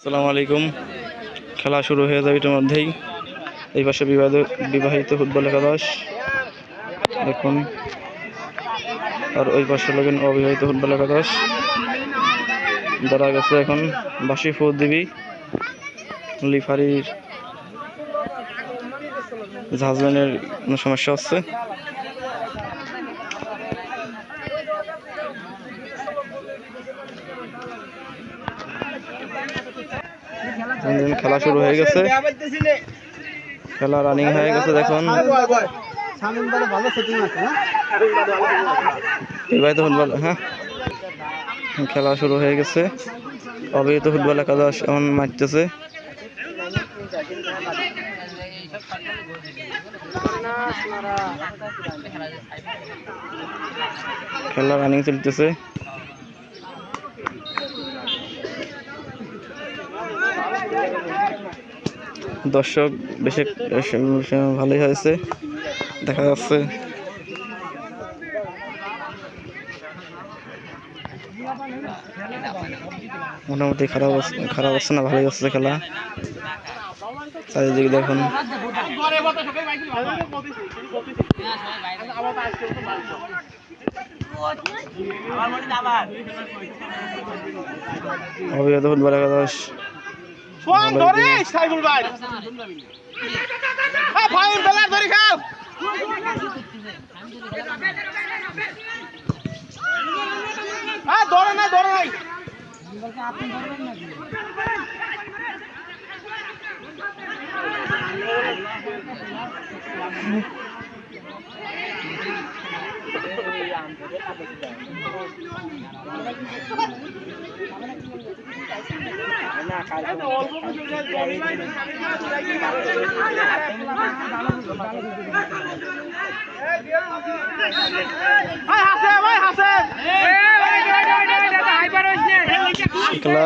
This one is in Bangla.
আসসালামু আলাইকুম। খেলা শুরু হয়ে যাবে ইতিমধ্যেই। এই পাশে বিবাহিত ফুটবল একাদশ দেখুন, আর ওই পাশে লাগেন অবিবাহিত ফুটবল একাদশ। ধরা গেছে এখন বাসি ফু দিবি, লিফারির জাহাজম্যানের কোনো সমস্যা হচ্ছে। খেলা শুরু হয়ে গেছে, খেলা রানিং হয়ে গেছে। দেখুন বিবাহিত ফুটবল, হ্যাঁ, খেলা শুরু হয়ে গেছে। অবিবাহিত ফুটবল একাদশ এখন মারতেছে। খেলা রানিং চলতেছে। দর্শক বেশি ভালোই হয়েছে, দেখা যাচ্ছে। মোটামুটি খারাপ হচ্ছে না, ভালোই হচ্ছে খেলা। চারিদিকে দেখুন অবিবাহিত ফুটবল একাদশ খেলা